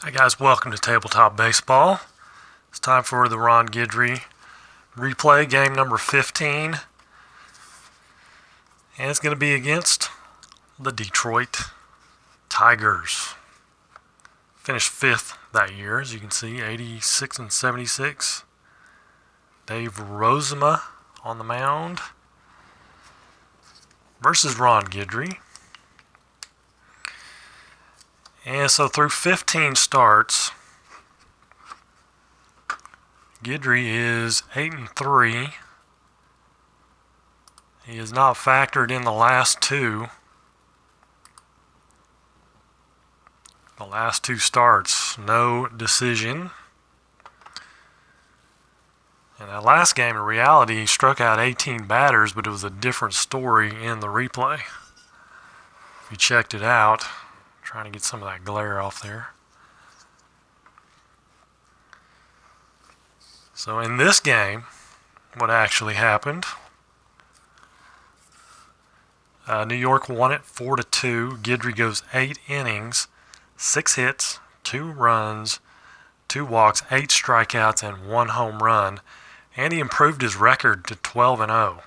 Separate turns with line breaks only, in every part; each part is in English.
Hi guys, welcome to Tabletop Baseball. It's time for the Ron Guidry replay, game number 15. And it's going to be against the Detroit Tigers. Finished 5th that year, as you can see, 86 and 76. Dave Rozema on the mound versus Ron Guidry. And so through 15 starts, Guidry is 8-3. He has not factored in the last two. The last two starts, no decision. In that last game, in reality, he struck out 18 batters, but it was a different story in the replay. If you checked it out, trying to get some of that glare off there. So in this game, what actually happened, New York won it 4-2. Guidry goes 8 innings, 6 hits, 2 runs, 2 walks, 8 strikeouts, and 1 home run. And he improved his record to 12-0.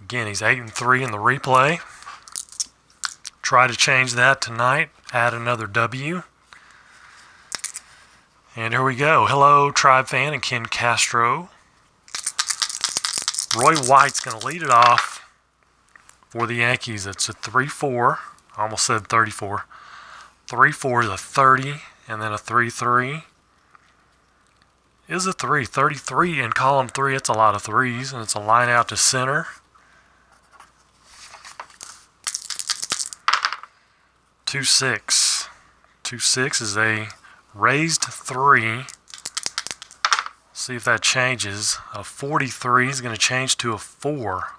Again, he's 8-3 in the replay. Try to change that tonight. Add another W. And here we go. Hello, Tribe fan and Ken Castro. Roy White's going to lead it off for the Yankees. It's a 3-4. I almost said 34. 3-4 is a 30, and then a 3-3 is a 3. 33 in column 3. It's a lot of threes, and it's a line out to center. 2-6. 2-6 is a raised 3. See if that changes. A 43 is going to change to a 4.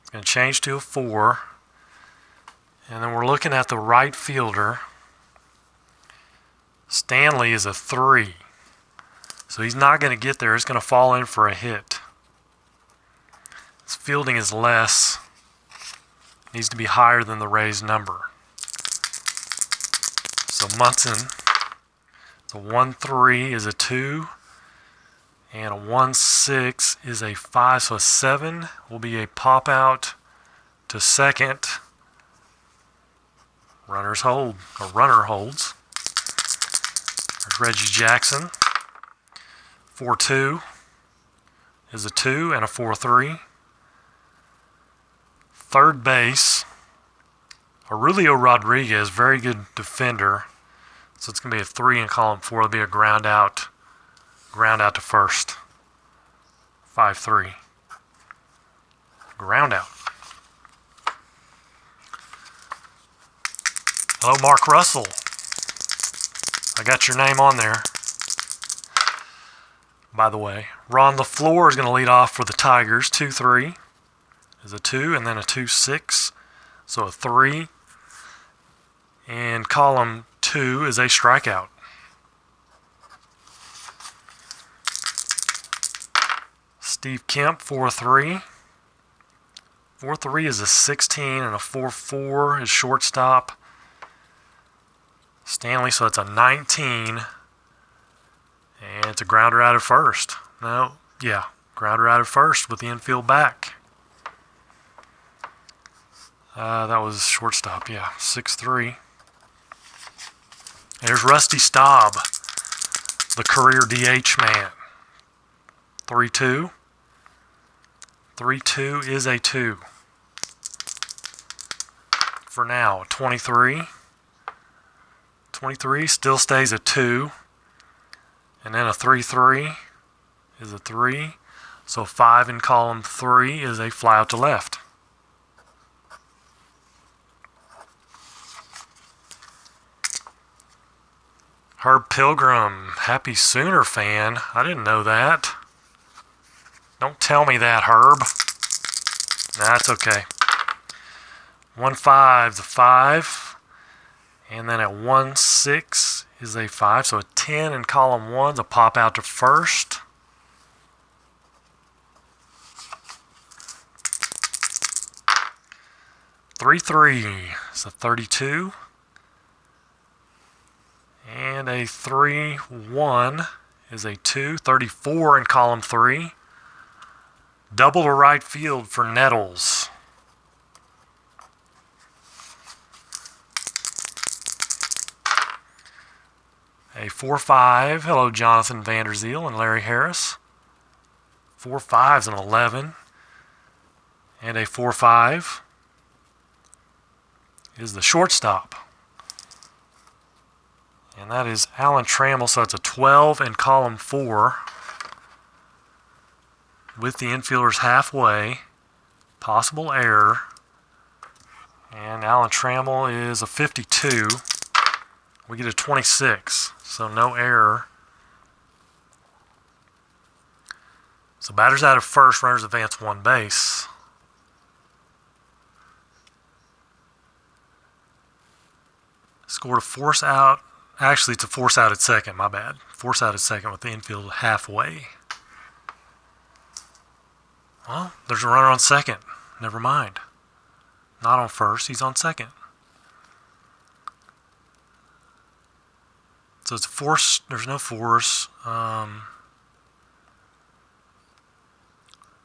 It's going to change to a 4. And then we're looking at the right fielder. Stanley is a 3. So he's not going to get there. It's going to fall in for a hit. His fielding is less. Needs to be higher than the raised number. So Munson, the 1-3 is a 2, and a 1-6 is a 5. So a 7 will be a pop out to second. Runners hold, or runner holds. There's Reggie Jackson. 4-2 is a 2 and a 4-3. Third base, Aurelio Rodriguez, very good defender. So it's going to be a 3 in column 4. It'll be a ground out to first. 5-3. Ground out. Hello, Mark Russell. I got your name on there. By the way, Ron LaFleur is going to lead off for the Tigers. 2-3 is a 2, and then a 2-6. So a 3. And column 2 is a strikeout. Steve Kemp, 4-3. 4-3 is a 16, and a 4-4 is shortstop. Stanley, so it's a 19. And it's a grounder out at first. Grounder out at first with the infield back. That was shortstop, 6-3. There's Rusty Staub, the career DH man. 3-2. 3-2 is a 2. For now, 23. 23 still stays a 2. And then a 3-3 is a 3. So 5 in column 3 is a fly out to left. Herb Pilgrim, happy Sooner fan. I didn't know that. Don't tell me that, Herb. That's okay. 1-5 is a 5. And then a 1-6 is a 5. So a 10 in column 1 is a pop out to first. Three, 3 is a 32. And a 3-1 is a 2. 34 in column 3. Double to right field for Nettles. A 4-5. Hello, Jonathan Vanderzeel and Larry Harris. 4-5's an 11. And a 4-5 is the shortstop. And that is Alan Trammell, so it's a 12 in column 4 with the infielders halfway. Possible error. And Alan Trammell is a 52. We get a 26, so no error. So batters out of first, runners advance one base. Scored a force out. Actually, it's a force out at second, my bad. Force out at second with the infield halfway. Well, there's a runner on second. Never mind. Not on first, he's on second. So it's force, there's no force.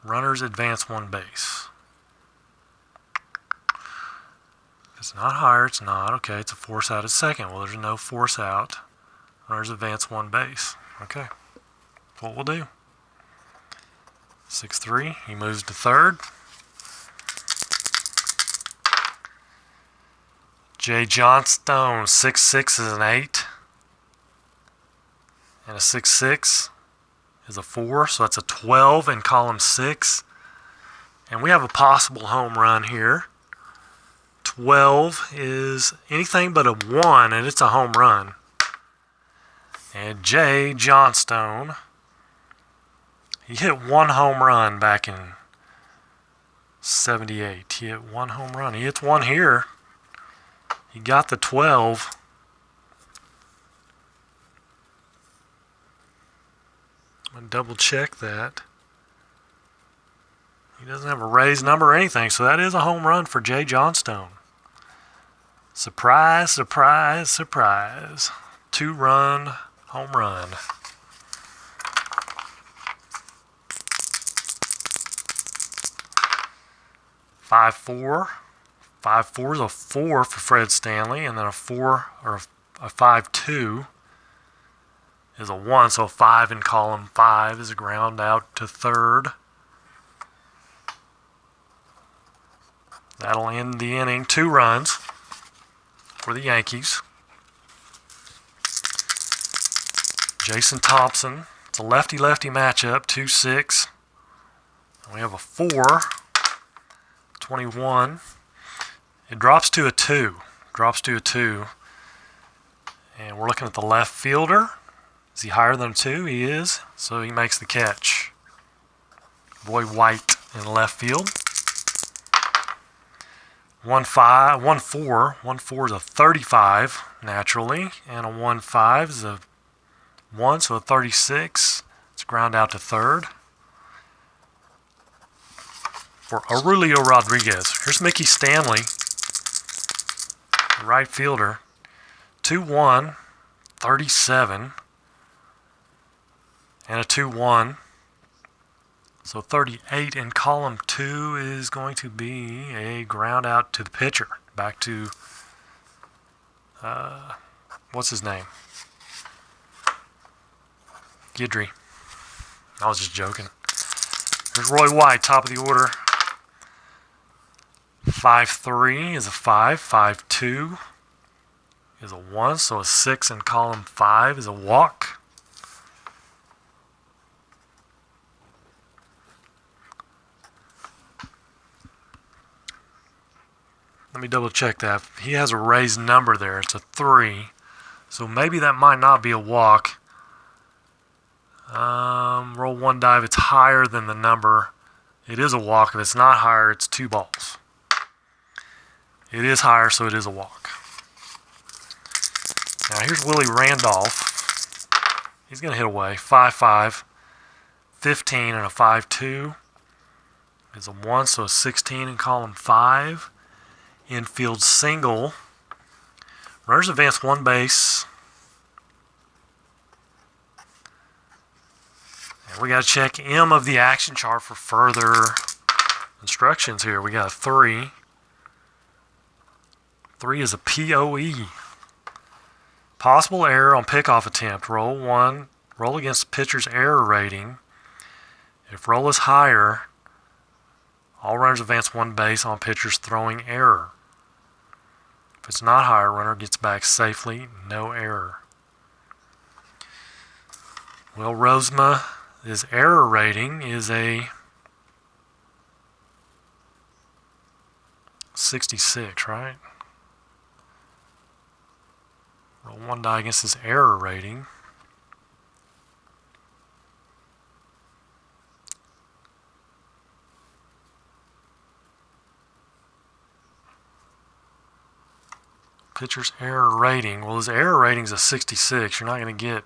Runners advance one base. It's not higher, it's not. Okay, it's a force out at second. Well, there's no force out. Runners advance one base. Okay, that's what we'll do. 6-3, he moves to third. Jay Johnstone, 6-6 is an 8. And a 6-6 is a 4, so that's a 12 in column 6. And we have a possible home run here. 12 is anything but a 1, and it's a home run. And Jay Johnstone, he hit one home run back in 78. He hit one home run. He hits one here. He got the 12. I'm going to double check that. He doesn't have a raised number or anything, so that is a home run for Jay Johnstone. Surprise, surprise, surprise. 2-run home run. Five four. 5-4 is a 4 for Fred Stanley, and then a 4 or a 5-2 is a 1, so a 5 in column 5 is a ground out to third. That'll end the inning. 2 runs for the Yankees. Jason Thompson. It's a lefty-lefty matchup, 2-6. We have a 4, 21. It drops to a 2. And we're looking at the left fielder. Is he higher than a 2? He is. So he makes the catch. Roy White in left field. 1-4. 1-4 is a 35, naturally. And a 1-5 is a 1, so a 36. It's ground out to third. For Aurelio Rodriguez. Here's Mickey Stanley, the right fielder. 2-1, 37. And a 2-1. So 38 in column 2 is going to be a ground out to the pitcher. Back to, what's his name? Guidry. I was just joking. There's Roy White, top of the order. 5-3 is a 5. 5-2 is a 1. So a 6 in column 5 is a walk. Let me double check that. He has a raised number there. It's a 3. So maybe that might not be a walk. Roll 1 dive. It's higher than the number. It is a walk. If it's not higher, it's 2 balls. It is higher, so it is a walk. Now here's Willie Randolph. He's going to hit away. 5-5. 15 and a 5-2 is a 1, so a 16 in column 5. Infield single. Runners advance one base. And we got to check M of the action chart for further instructions here. We got a 3. 3 is a POE. Possible error on pickoff attempt. Roll 1. Roll against the pitcher's error rating. If roll is higher, all runners advance 1 base on pitcher's throwing error. If it's not higher, runner gets back safely, no error. Will Rosema, his error rating is a 66, right? Roll 1 die against his error rating. Pitcher's error rating. Well, his error rating is a 66. You're not going to get...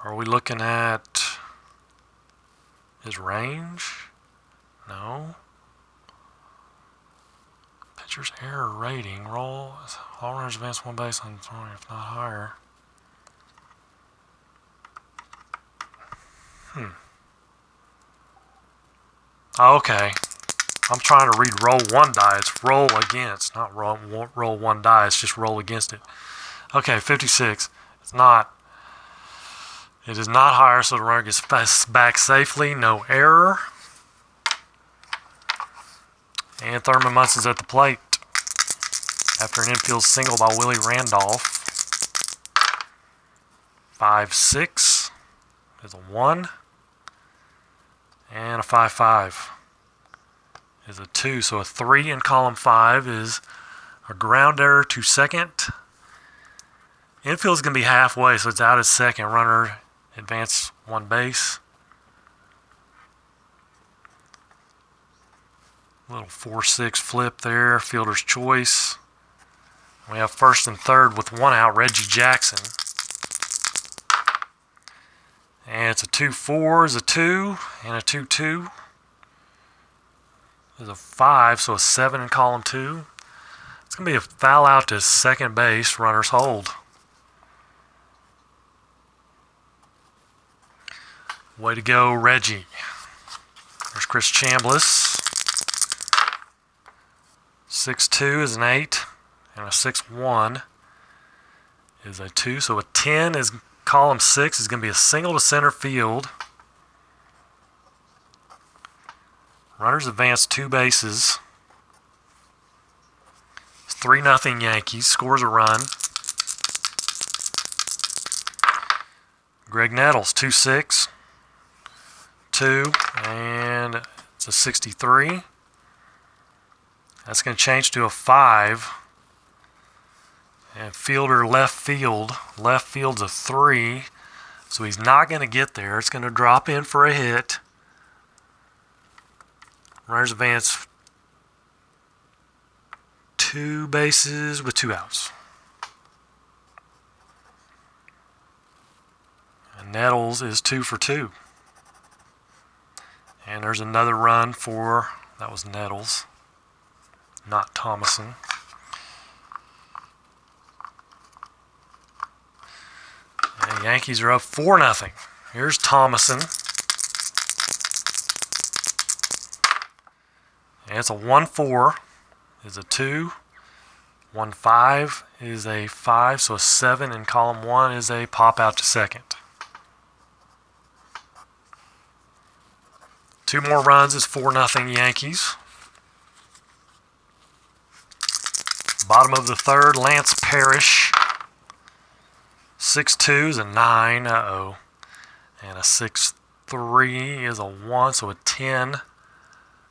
Are we looking at his range? No. Pitcher's error rating. Roll. All runners advance 1 base on throwing, if not higher. Okay. I'm trying to read roll 1 die. It's roll against, not roll 1 die. It's just roll against it. Okay, 56. It's not. It is not higher, so the runner gets back safely. No error. And Thurman Munson's at the plate after an infield single by Willie Randolph. 5-6 is a 1. And a 5-5 is a 2. So a 3 in column 5 is a ground error to second. Infield is going to be halfway, so it's out at second. Runner advance 1 base. Little 4-6 flip there. Fielder's choice. We have first and third with 1 out. Reggie Jackson. And it's a 2-4 is a 2, and a 2-2 is a 5, so a 7 in column 2. It's going to be a foul out to second base. Runners hold. Way to go, Reggie. There's Chris Chambliss. 6-2 is an 8, and a 6-1 is a 2, so a 10 is... Column 6 is going to be a single to center field. Runners advance 2 bases. It's 3-0 Yankees. Scores a run. Greg Nettles, 2-6. 2, and it's a 63. That's going to change to a 5. And fielder left field. Left field's a 3. So he's not going to get there. It's going to drop in for a hit. Runners advance 2 bases with 2 outs. And Nettles is 2 for 2. And there's another run for, that was Nettles, not Thomason. The Yankees are up 4-0. Here's Thomason. And it's a 1-4 is a 2. 1-5 is a 5. So a 7 in column 1 is a pop out to second. 2 more runs is 4-0 Yankees. Bottom of the third, Lance Parrish. 6-2 is a 9, and a 6-3 is a 1, so a 10.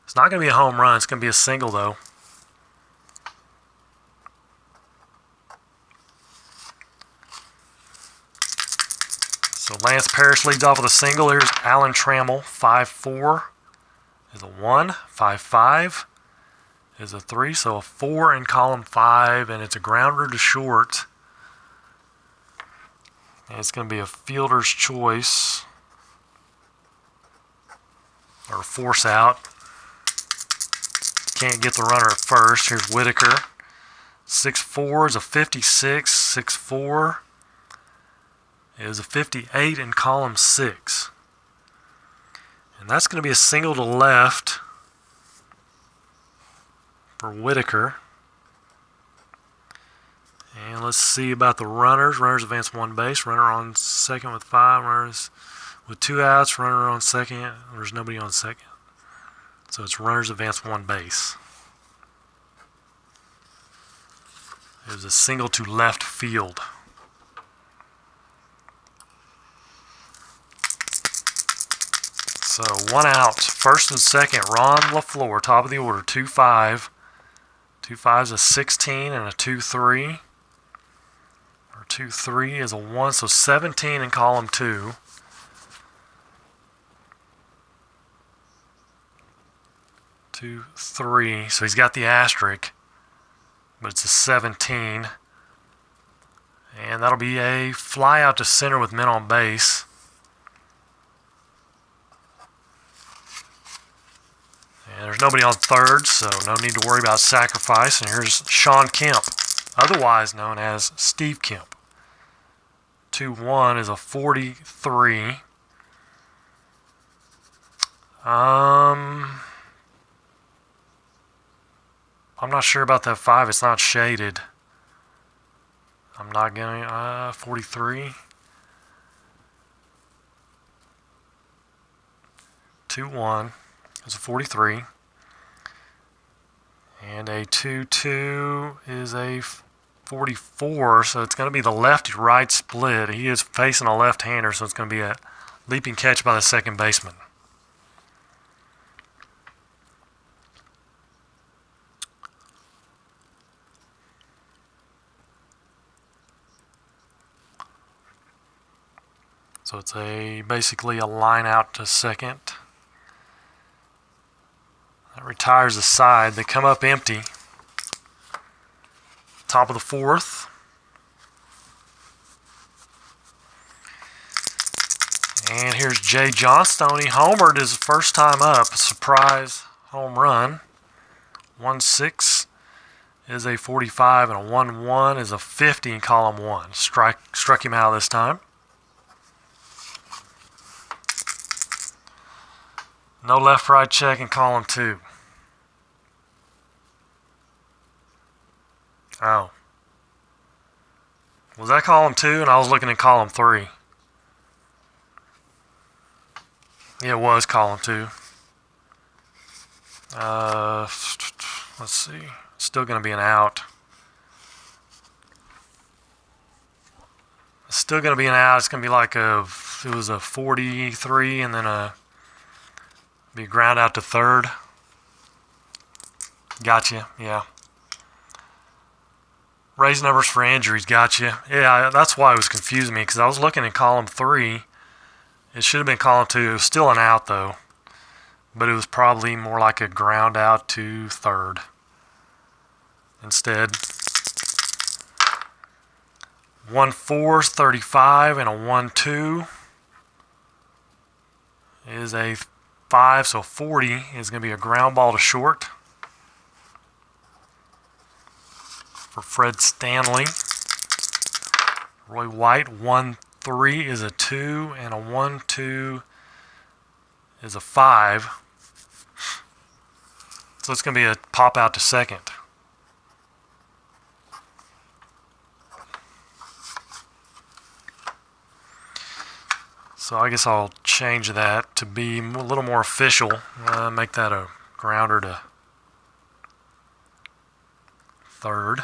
It's not going to be a home run. It's going to be a single, though. So Lance Parrish leads off with a single. Here's Alan Trammell, 5-4 is a 1, 5-5 is a 3, so a 4 in column 5, and it's a grounder to short. And it's going to be a fielder's choice or force out. Can't get the runner at first. Here's Whitaker. 6-4 is a 56. 6-4 is a 58 in column 6. And that's going to be a single to left for Whitaker. And let's see about the runners. Runners advance 1 base. Runner on second with 5. Runners with 2 outs. Runner on second. There's nobody on second. So it's runners advance 1 base. It was a single to left field. So 1 out. First and second, Ron LaFleur, top of the order, 2-5. 2-5 is a 16 and a 2-3. 2-3 is a 1, so 17 in column 2. 2-3, so he's got the asterisk, but it's a 17. And that'll be a fly out to center with men on base. And there's nobody on third, so no need to worry about sacrifice. And here's Sean Kemp, otherwise known as Steve Kemp. 2-1 is a 43. I'm not sure about that 5. It's not shaded. I'm not going 43. 2-1 is a 43. And a 2-2 is a 44, so it's going to be the lefty-right split. He is facing a left-hander, so it's going to be a leaping catch by the second baseman. So it's basically a line out to second. That retires the side. They come up empty. Top of the 4th. And here's Jay Johnstone. He homered his first time up. A surprise home run. 1-6 is a 45 and a 1-1 is a 50 in column 1. Struck him out this time. No left-right check in column 2. Oh. Was that column 2 and I was looking at column 3? Yeah, it was column 2. Let's see. Still going to be an out. It's still going to be an out. It's going to be like it was a 43 and then be ground out to third. Gotcha, yeah. Raise numbers for injuries, gotcha. Yeah, that's why it was confusing me, because I was looking at column 3. It should have been column 2. It was still an out, though. But it was probably more like a ground out to third instead. 1-4 is 35, and a 1-2 is a 5, so 40 is going to be a ground ball to short for Fred Stanley. Roy White, 1-3 is a 2, and a 1-2 is a 5. So it's going to be a pop out to second. So I guess I'll change that to be a little more official. Make that a grounder to third.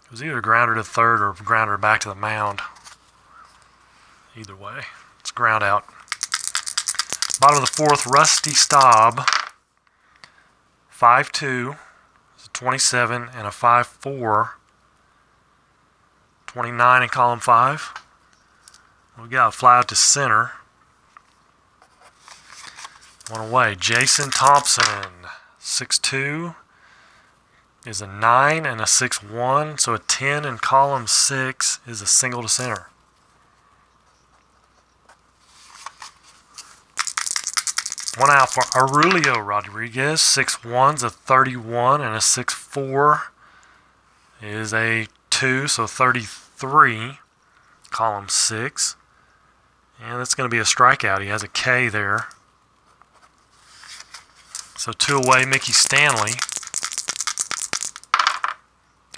It was either grounder to third or grounder back to the mound. Either way, it's ground out. Bottom of the 4th, Rusty Staub. 5-2. 27 and a 5-4. 29 in column 5. We got a fly out to center. One away. Jason Thompson. 6-2 is a 9 and a 6-1. So a 10 in column 6 is a single to center. One out for Aurelio Rodriguez. 6-1's a 31, and a 6-4 is a 2, so 33. Column 6. And that's going to be a strikeout. He has a K there. So 2 away, Mickey Stanley.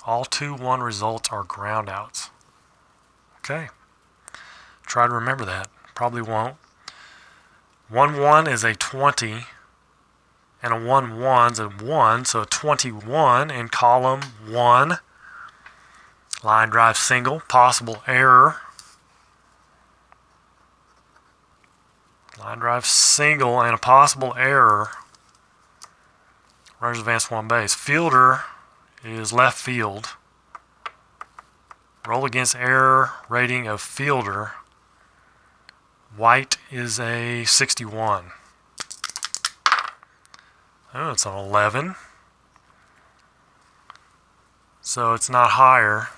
All 2-1 results are ground outs. Okay. Try to remember that. Probably won't. 1-1 is a 20, and a 1-1's a 1, so a 21 in column 1. Line drive single, possible error. Line drive single and a possible error. Runners advance 1 base. Fielder is left field. Roll against error rating of fielder. White is a 61. Oh, it's an 11. So it's not higher.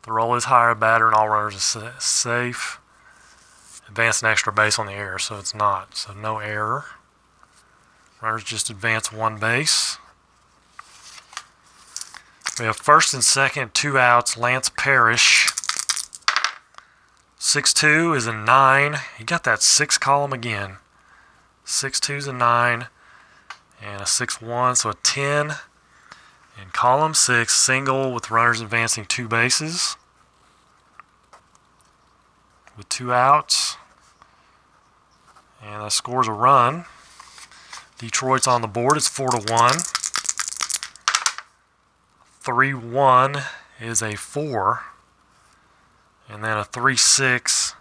The roll is higher, batter and all runners is safe. Advance an extra base on the error, so it's not. So no error. Runners just advance 1 base. We have first and second, 2 outs. Lance Parrish. 6-2 is a 9. He got that 6 column again. 6-2 is a 9. And a 6-1, so a 10. In column 6, single with runners advancing 2 bases. With 2 outs. And that scores a run. Detroit's on the board. It's 4-1. 3-1 is a 4. And then a 3-6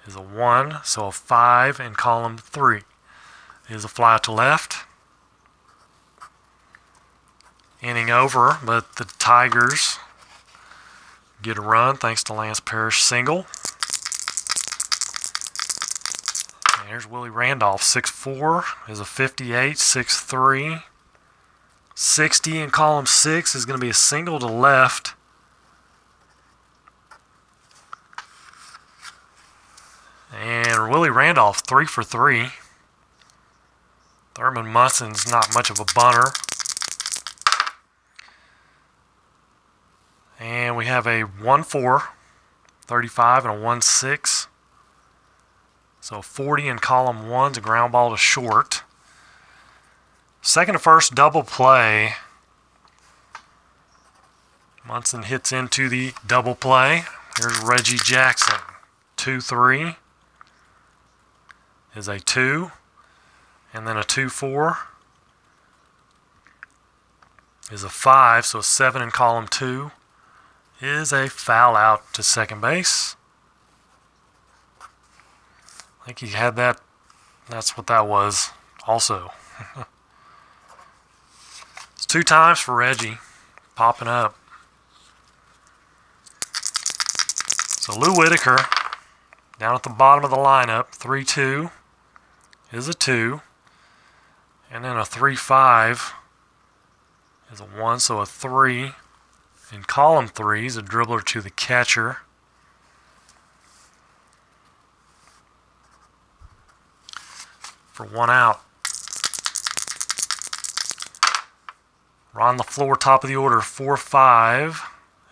is a 1. So a 5 in column 3 is a fly to left. Inning over, but the Tigers get a run thanks to Lance Parrish single. And here's Willie Randolph. 6-4 is a 58. 6-3. 60 in column 6 is going to be a single to left. And Willie Randolph, 3 for 3. Thurman Munson's not much of a bunter. And we have a 1-4, 35, and a 1-6. So 40 in column 1's a ground ball to short. Second to first double play. Munson hits into the double play. Here's Reggie Jackson. 2-3 is a 2. And then a 2-4 is a 5. So a 7 in column 2 is a foul out to second base. I think he had that. That's what that was also. It's 2 times for Reggie popping up. So Lou Whitaker down at the bottom of the lineup. 3-2 is a 2. And then a 3-5 is a 1. So a 3 in column 3 is a dribbler to the catcher. For 1 out. Ron LaFleur, top of the order. 4-5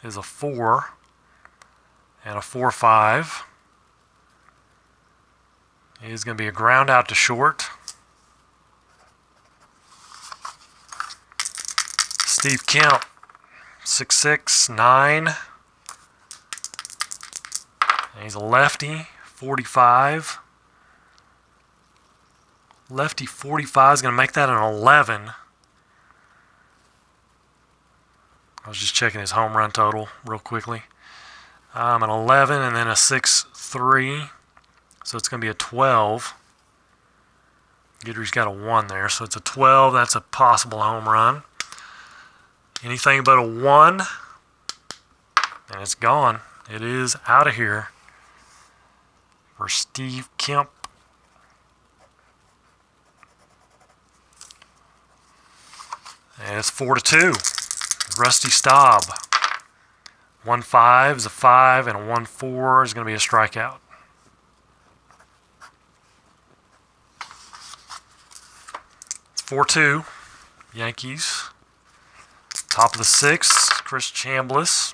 is a 4. And a 4-5 is going to be a ground out to short. Steve Kemp, 6'6", 9. And he's a lefty, 45. Lefty 45 is going to make that an 11. I was just checking his home run total real quickly. An 11 and then a 6-3. So it's going to be a 12. Guidry's got a 1 there. So it's a 12. That's a possible home run. Anything but a 1. And it's gone. It is out of here for Steve Kemp. And it's 4-2. Rusty Staub. 1-5 is a 5, and a 1-4 is going to be a strikeout. 4-2, Yankees. Top of the sixth, Chris Chambliss.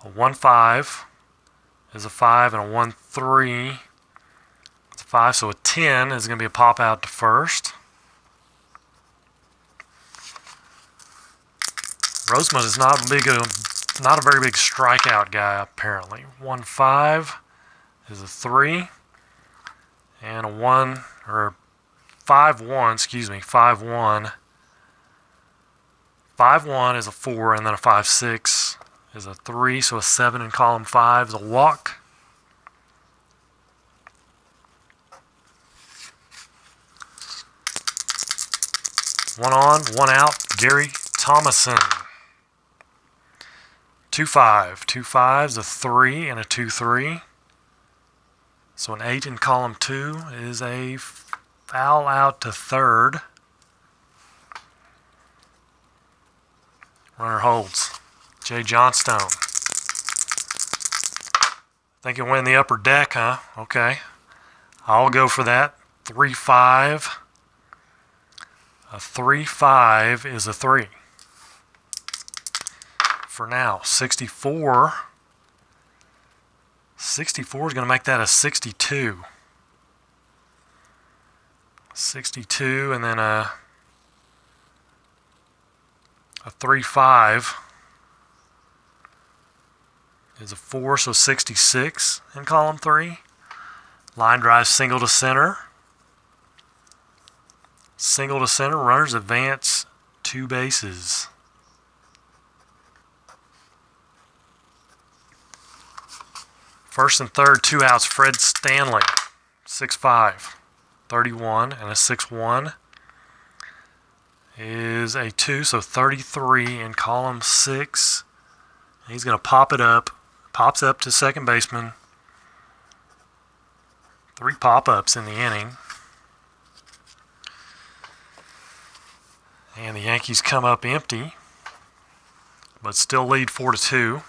A 1-5 is a 5, and a 1-3 is a 5, so a 10 is going to be a pop out to first. Roseman is not a very big strikeout guy, apparently. 1-5 is a 3, and a 5-1, 5-1. 5-1 is a 4, and then a 5-6 is a 3, so a 7 in column 5 is a walk. One on, one out, Gary Thomason. 2-5. 2-5 is a 3 and a 2-3. So an 8 in column 2 is a foul out to third. Runner holds. Jay Johnstone. Think you'll win the upper deck, huh? Okay. I'll go for that. 3-5. A 3-5 is a 3. For now, 64. 64 is going to make that a 62. 62, and then a 3-5 is a 4, so 66 in column 3. Line drive single to center. Single to center, runners advance 2 bases. First and third, 2 outs, Fred Stanley. 6-5, 31, and a 6-1 is a 2, so 33 in column 6. He's going to pop it up. Pops up to second baseman. 3 pop-ups in the inning. And the Yankees come up empty, but still lead 4-2.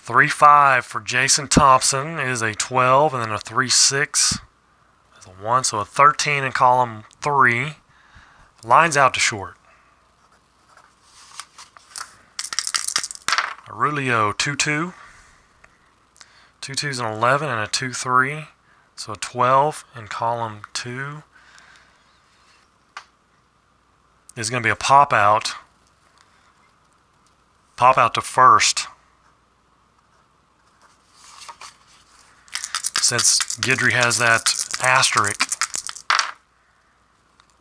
$3-5 for Jason Thompson is a 12, and then a 3-6 is a 1, so a 13 in column 3. Lines out to short. Aurelio 2-2. 2-2 is an 11 and a 2-3, so a 12 in column 2 is going to be a pop out to first. Since Guidry has that asterisk.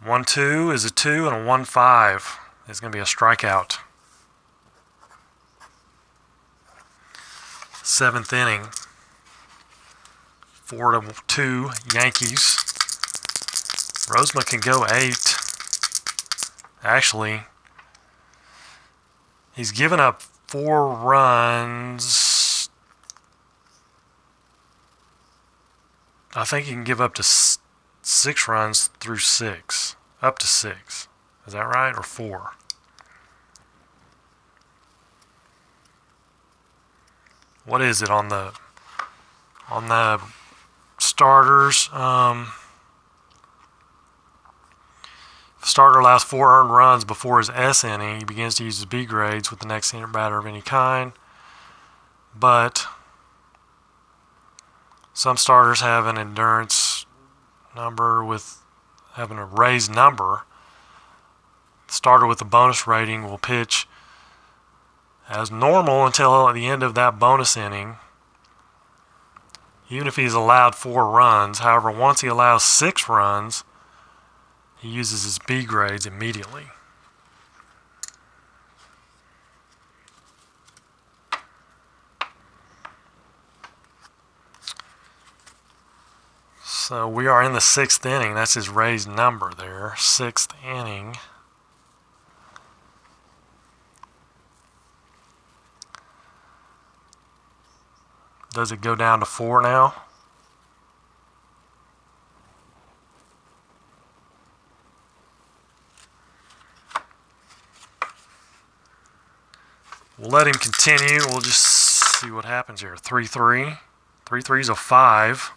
1-2 is a 2, and a 1-5 is going to be a strikeout. 7th inning. 4-2 Yankees. Roseman can go 8. Actually, he's given up 4 runs. I think he can give up to 6 runs through 6. Up to 6. Is that right? Or 4? What is it on the starters? If the starter allows 4 earned runs before his S inning, he begins to use his B grades with the next batter of any kind. But some starters have an endurance number with having a raised number. The starter with the bonus rating will pitch as normal until at the end of that bonus inning, even if he's allowed 4 runs. However, once he allows 6 runs, he uses his B grades immediately. So we are in the 6th inning. That's his raised number there. 6th inning. Does it go down to 4 now? We'll let him continue. We'll just see what happens here. 3-3. 3-3 is a 5.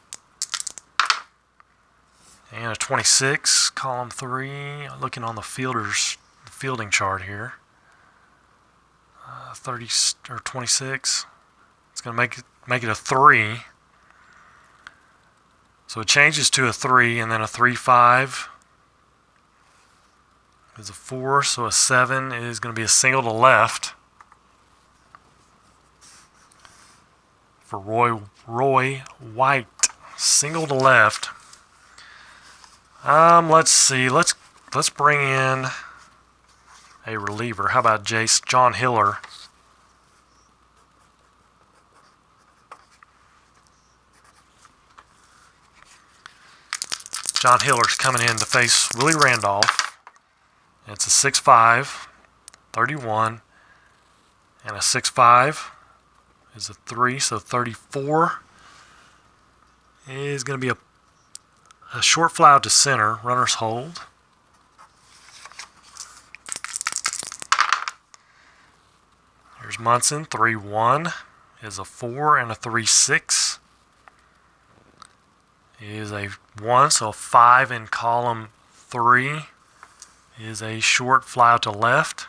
And a 26, column 3. Looking on the fielding chart here. 30 or 26. It's going to make it a 3. So it changes to a 3, and then a 3, 5 is a 4. So a 7 is going to be a single to left for Roy White. Single to left. Let's see. Let's bring in a reliever. How about John Hiller? John Hiller's coming in to face Willie Randolph. It's a 6'5", 31, and a 6'5" is a 3, so 34 is going to be a short fly out to center. Runners hold. Here's Munson. 3-1 is a 4, and a 3-6 is a 1. So a 5 in column 3 is a short fly out to left.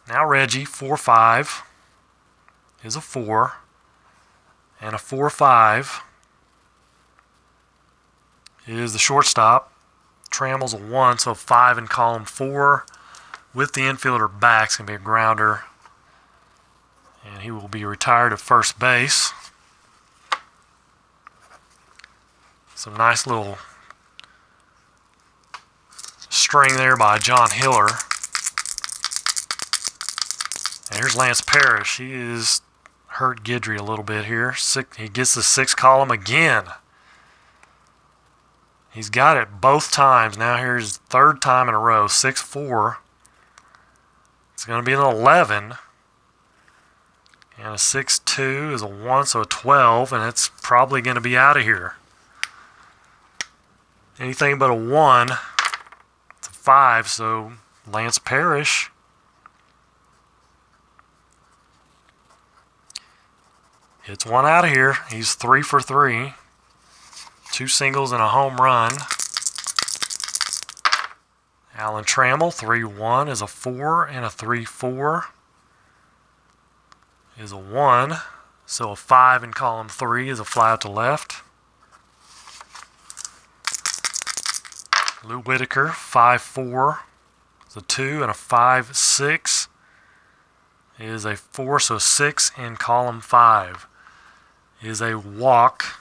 Now Reggie. 4-5 is a 4, and a 4-5 is the shortstop. Trammell's a 1, so 5 in column 4 with the infielder back. It's going to be a grounder, and he will be retired at first base. Some nice little string there by John Hiller. And here's Lance Parrish. He is hurt Guidry a little bit here. He gets the 6 column again. He's got it both times. Now here's the 3rd time in a row. 6-4. It's going to be an 11. And a 6-2 is a 1, so a 12. And it's probably going to be out of here. Anything but a 1. It's a 5, so Lance Parrish. It's 1 out of here. He's 3 for 3. 2 singles and a home run. Alan Trammell. 3-1 is a 4, and a 3-4 is a 1. So a 5 in column 3 is a fly out to left. Lou Whitaker. 5-4 is a 2, and a 5-6 is a 4. So 6 in column 5 is a walk.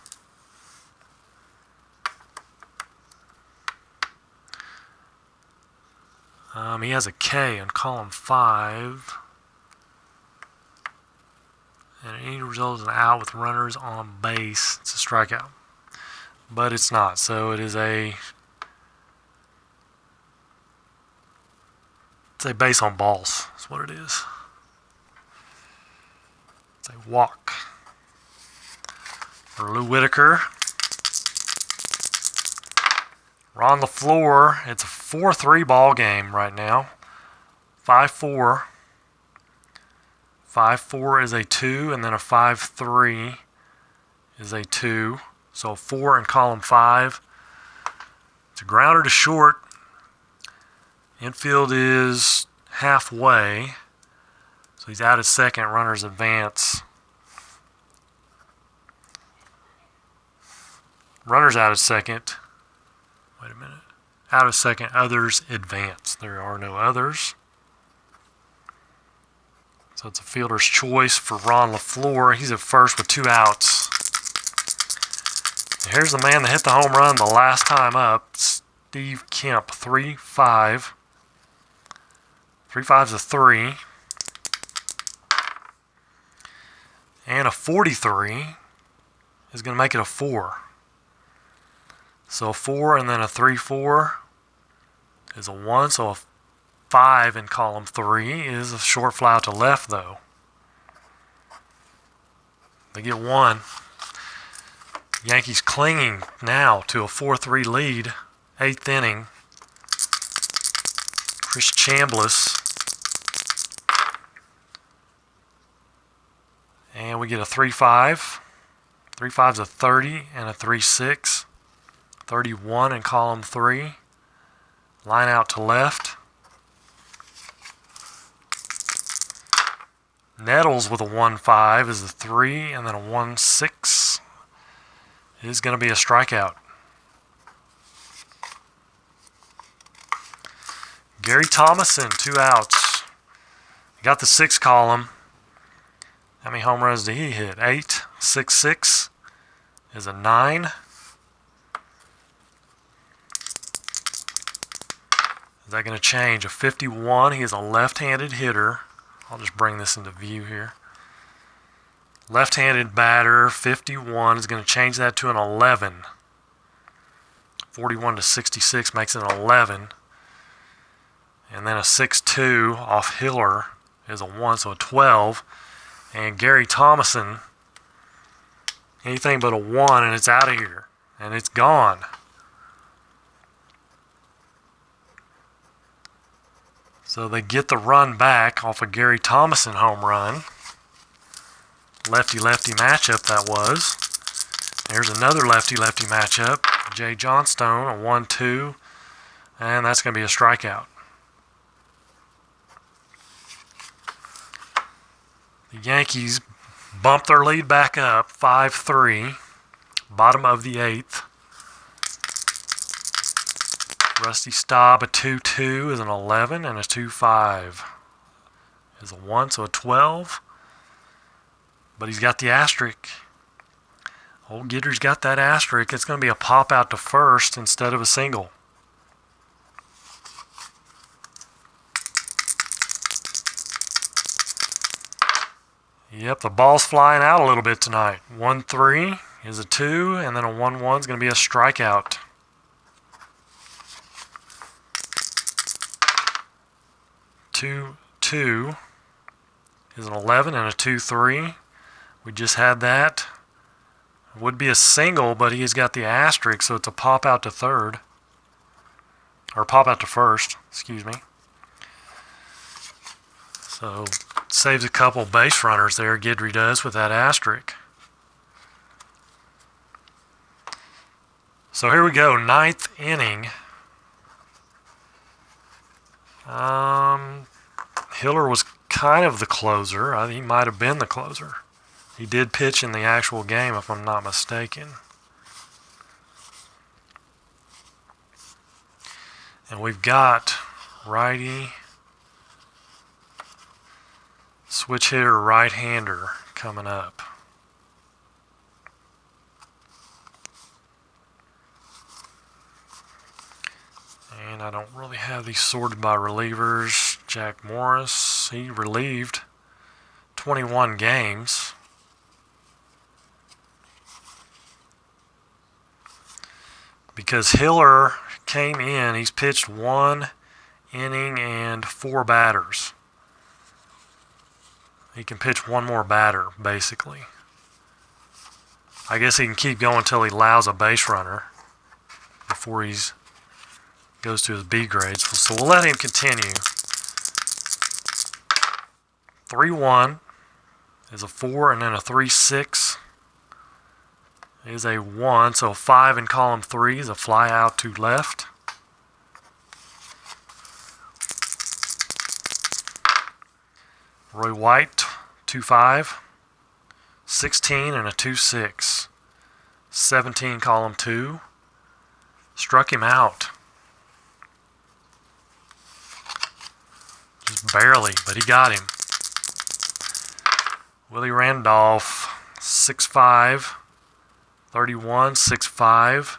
He has a K in column 5. And any result is an out with runners on base. It's a strikeout. But it's not. So it is a base on balls. That's what it is. It's a walk. For Lou Whitaker. Ron LaFleur. It's a 4-3 ball game right now. 5-4. 5-4 is a 2, and then a 5-3 is a 2. So a 4 in column 5. It's a grounder to short. Infield is halfway. So he's out at second. Runners advance. Runners out at second. Wait a minute. Out of second, others advance. There are no others. So it's a fielder's choice for Ron LaFleur. He's at first with 2 outs. And here's the man that hit the home run the last time up, Steve Kemp. 3-5. 3-5's a 3. And a 43 is going to make it a 4. So a 4 and then a 3-4 is a 1. So a 5 in column 3 is a short fly out to left, though. They get 1. Yankees clinging now to a 4-3 lead. 8th inning. Chris Chambliss. And we get a 3-5. 3 5's a 30 and a 3 6. 31 in column 3. Line out to left. Nettles with a 1 5 is a 3, and then a 1 6 is going to be a strikeout. Gary Thomason, 2 outs. Got the 6 column. How many home runs did he hit? 8. 6 6 is a 9. Is that going to change? A 51. He is a left-handed hitter. I'll just bring this into view here. Left-handed batter, 51, is going to change that to an 11. 41 to 66 makes it an 11. And then a 6-2 off Hiller is a 1, so a 12. And Gary Thomason, anything but a 1, and it's out of here. And it's gone. So they get the run back off a Gary Thomason home run. Lefty-lefty matchup that was. There's another lefty-lefty matchup. Jay Johnstone, a 1-2. And that's going to be a strikeout. The Yankees bump their lead back up, 5-3. Bottom of the 8th. Rusty Staub, a 2-2 is an 11, and a 2-5 is a 1, so a 12. But he's got the asterisk. Old Guidry's got that asterisk. It's going to be a pop out to first instead of a single. Yep, the ball's flying out a little bit tonight. 1-3 is a 2, and then a 1-1 is going to be a strikeout. 2-2 is an 11 and a 2-3. We just had that. It would be a single, but he's got the asterisk, so it's a pop out to third. Or pop out to first, excuse me. So saves a couple base runners there, Guidry does, with that asterisk. So here we go, 9th inning. Hiller was kind of the closer. He might have been the closer. He did pitch in the actual game, if I'm not mistaken. And we've got righty, switch hitter, right-hander coming up. And I don't really have these sorted by relievers. Jack Morris, he relieved 21 games. Because Hiller came in, he's pitched 1 inning and 4 batters. He can pitch 1 more batter, basically. I guess he can keep going until he allows a base runner before he's goes to his B grades. So we'll let him continue. 3-1 is a 4, and then a 3-6 is a 1. So 5 in column 3 is a fly out to left. Roy White, 2-5. 16 and a 2-6. 17 column 2. Struck him out. Just barely, but he got him. Willie Randolph, 6'5", 31, 6'5",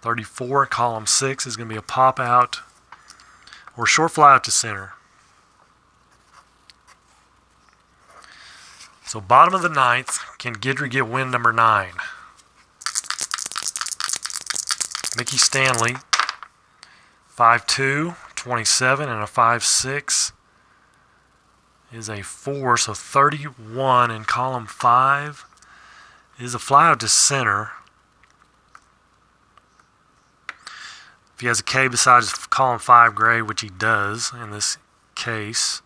34, column 6 is going to be a pop out or short fly out to center. So bottom of the 9th, can Guidry get win number 9? Mickey Stanley, 5'2", 27, and a 5'6". Is a 4, so 31 in column 5 is a fly out to center. If he has a K besides column 5 grade, which he does in this case.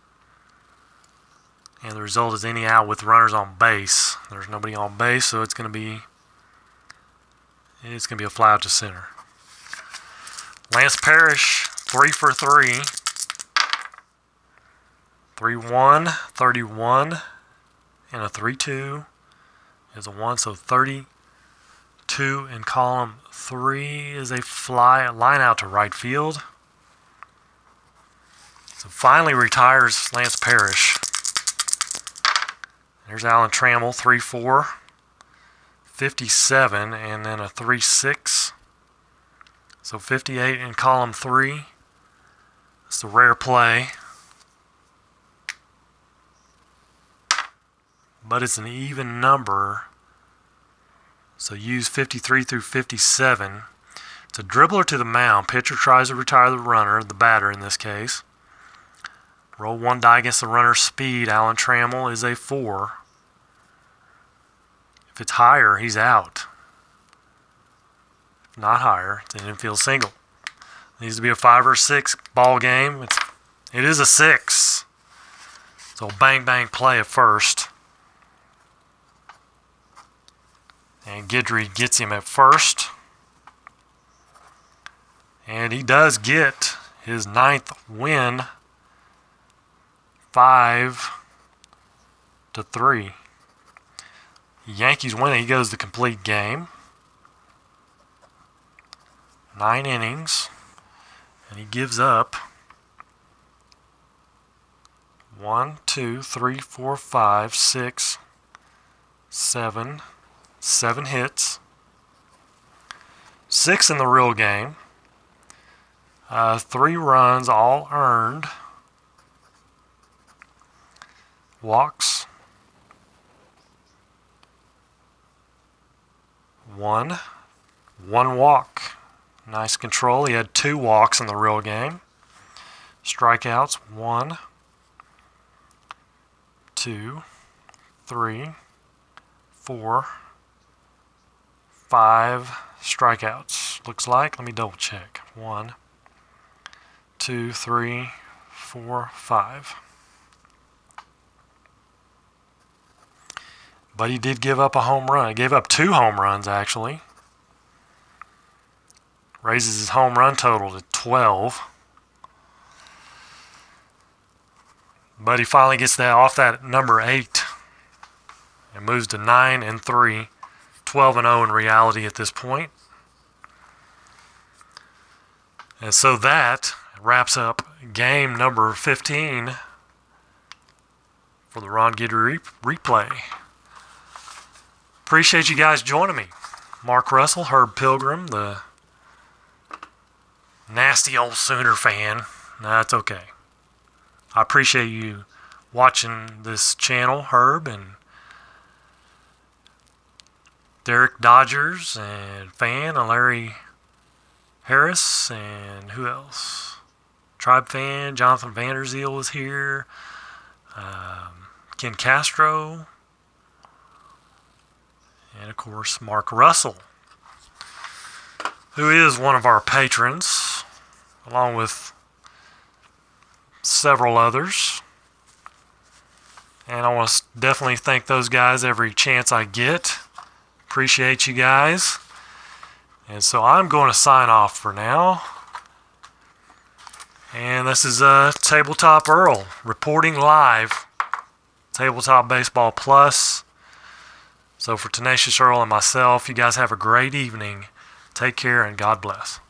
And the result is any out with runners on base. There's nobody on base, so it's going to be a fly out to center. Lance Parrish, 3 for 3. 3-1, 31, and a 3-2 is a 1, so 32 in column 3 is a line out to right field. So finally retires Lance Parrish. There's Alan Trammell, 3-4, 57, and then a 3-6. So 58 in column 3. It's a rare play. But it's an even number. So use 53 through 57. It's a dribbler to the mound. Pitcher tries to retire the runner, the batter in this case. Roll 1 die against the runner's speed. Alan Trammell is a 4. If it's higher, he's out. If not higher, it's an infield single. It needs to be a 5 or 6 ball game. It is a 6. So bang bang play at first. And Guidry gets him at first. And he does get his 9th win, 5-3. Yankees win it. He goes the complete game. 9 innings. And he gives up 1, 2, 3, 4, 5, 6, 7 hits. 6 in the real game. 3 runs, all earned. Walks. 1 walk. Nice control. He had 2 walks in the real game. Strikeouts, 1, 2, 3, 4, 5 strikeouts. Looks like. Let me double check. 1, 2, 3, 4, 5. But he did give up a home run. He gave up 2 home runs, actually. Raises his home run total to 12. But he finally gets that off that number 8 and moves to 9-3, 12-0 in reality at this point. And so that wraps up game number 15 for the Ron Guidry replay. Appreciate you guys joining me. Mark Russell, Herb Pilgrim, the nasty old Sooner fan. That's okay. I appreciate you watching this channel, Herb and Derek Dodgers and Fan and Larry Harris and who else? Tribe Fan, Jonathan Vanderzeel was here. Ken Castro. And of course, Mark Russell, who is one of our patrons, along with several others. And I want to definitely thank those guys every chance I get. Appreciate you guys. And so I'm going to sign off for now. And this is Tabletop Earl reporting live. Tabletop Baseball Plus. So for Tenacious Earl and myself, you guys have a great evening. Take care and God bless.